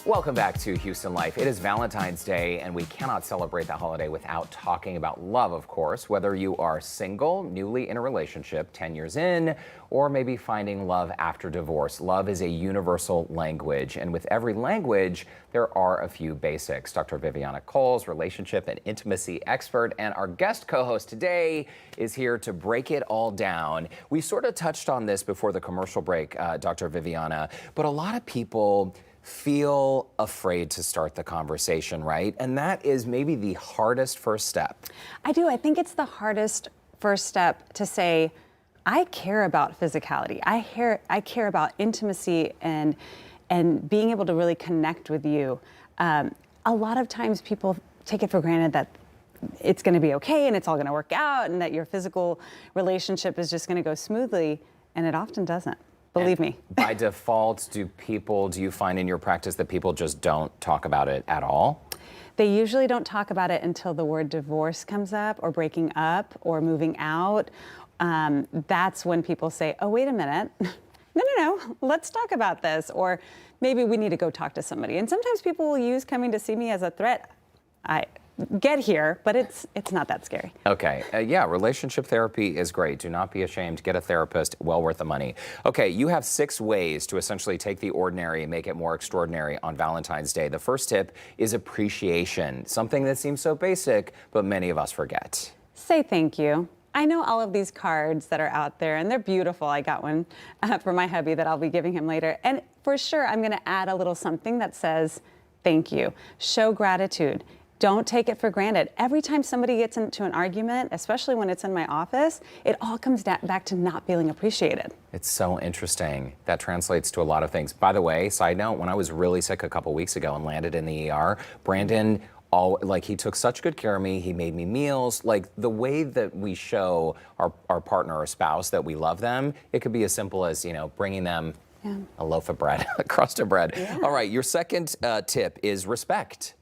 Welcome back to Houston Life. It is Valentine's Day, and we cannot celebrate the holiday without talking about love, of course. Whether you are single, newly in a relationship, 10 years in, or maybe finding love after divorce, love is a universal language. And with every language, there are a few basics. Dr. Viviana Coles, relationship and intimacy expert, and our guest co-host today is here to break it all down. We sort of touched on this before the commercial break, Dr. Viviana, but a lot of people feel afraid to start the conversation, right? And that is maybe the hardest first step. I do. I think it's the hardest first step to say, I care about physicality. I care about intimacy and being able to really connect with you. A lot of times people take it for granted that it's going to be okay and it's all going to work out and that your physical relationship is just going to go smoothly, and it often doesn't. Believe me. By default, do you find in your practice that people just don't talk about it at all? They usually don't talk about it until the word divorce comes up, or breaking up, or moving out. That's when people say, oh, wait a minute. No, let's talk about this. Or maybe we need to go talk to somebody. And sometimes people will use coming to see me as a threat. I get here, but it's not that scary. Okay, yeah, relationship therapy is great. Do not be ashamed. Get a therapist, well worth the money. Okay, you have 6 ways to essentially take the ordinary and make it more extraordinary on Valentine's Day. The first tip is appreciation, something that seems so basic, but many of us forget. Say thank you. I know all of these cards that are out there, and they're beautiful. I got one for my hubby that I'll be giving him later. And for sure, I'm gonna add a little something that says thank you. Show gratitude. Don't take it for granted. Every time somebody gets into an argument, especially when it's in my office, it all comes back to not feeling appreciated. It's so interesting. That translates to a lot of things. By the way, side note, when I was really sick a couple weeks ago and landed in the ER, Brandon, he took such good care of me. He made me meals. Like, the way that we show our partner or spouse that we love them, it could be as simple as, bringing them a loaf of bread, a crust of bread. Yeah. All right, your second tip is respect.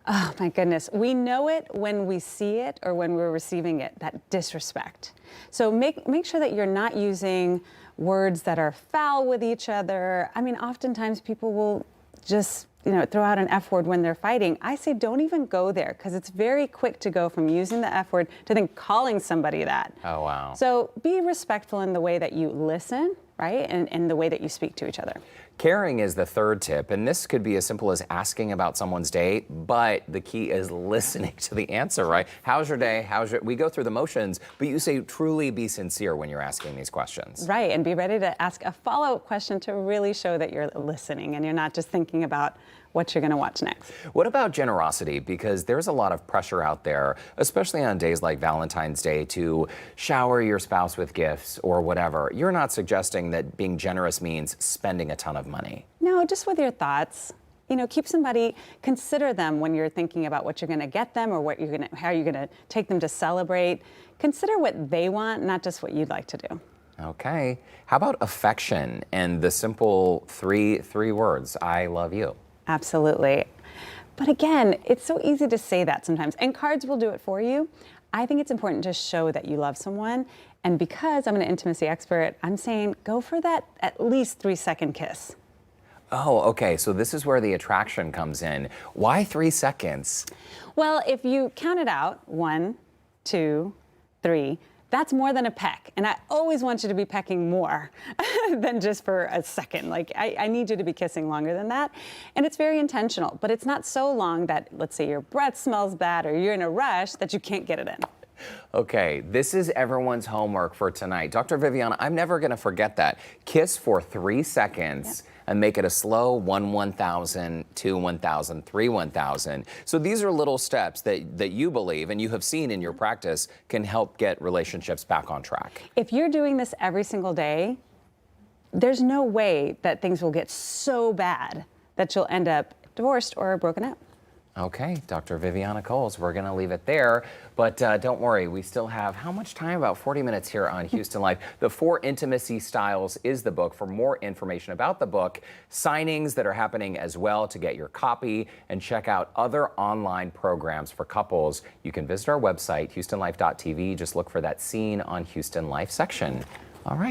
Oh my goodness. We know it when we see it or when we're receiving it, that disrespect. So make sure that you're not using words that are foul with each other. I mean, oftentimes people will just, throw out an F word when they're fighting. I say don't even go there, because it's very quick to go from using the F word to then calling somebody that. Oh, wow. So be respectful in the way that you listen, right? And the way that you speak to each other. Caring is the third tip, and this could be as simple as asking about someone's day, but the key is listening to the answer, right? How's your day? We go through the motions, but you say truly be sincere when you're asking these questions. Right, and be ready to ask a follow-up question to really show that you're listening and you're not just thinking about what you're going to watch next. What about generosity? Because there's a lot of pressure out there, especially on days like Valentine's Day, to shower your spouse with gifts or whatever. You're not suggesting that being generous means spending a ton of money. No, just with your thoughts. Consider them when you're thinking about what you're going to get them or how you're going to take them to celebrate. Consider what they want, not just what you'd like to do. Okay. How about affection and the simple three words, I love you? Absolutely. But again, it's so easy to say that sometimes, and cards will do it for you. I think it's important to show that you love someone. And because I'm an intimacy expert, I'm saying go for that at least 3-second kiss. Oh, okay. So this is where the attraction comes in. Why 3 seconds? Well, if you count it out, 1, 2, 3, that's more than a peck. And I always want you to be pecking more than just for a second. Like, I need you to be kissing longer than that. And it's very intentional, but it's not so long that, let's say, your breath smells bad or you're in a rush that you can't get it in. Okay, this is everyone's homework for tonight. Dr. Viviana, I'm never going to forget that. Kiss for 3 seconds. Yep. And make it a slow 1,000, 2, 1,000, 3, 1,000. So these are little steps that you believe and you have seen in your practice can help get relationships back on track. If you're doing this every single day, there's no way that things will get so bad that you'll end up divorced or broken up. Okay, Dr. Viviana Coles, we're going to leave it there. But don't worry, we still have how much time? About 40 minutes here on Houston Life. The 4 Intimacy Styles is the book. For more information about the book, signings that are happening as well to get your copy, and check out other online programs for couples, you can visit our website, houstonlife.tv. Just look for that Scene on Houston Life section. All right.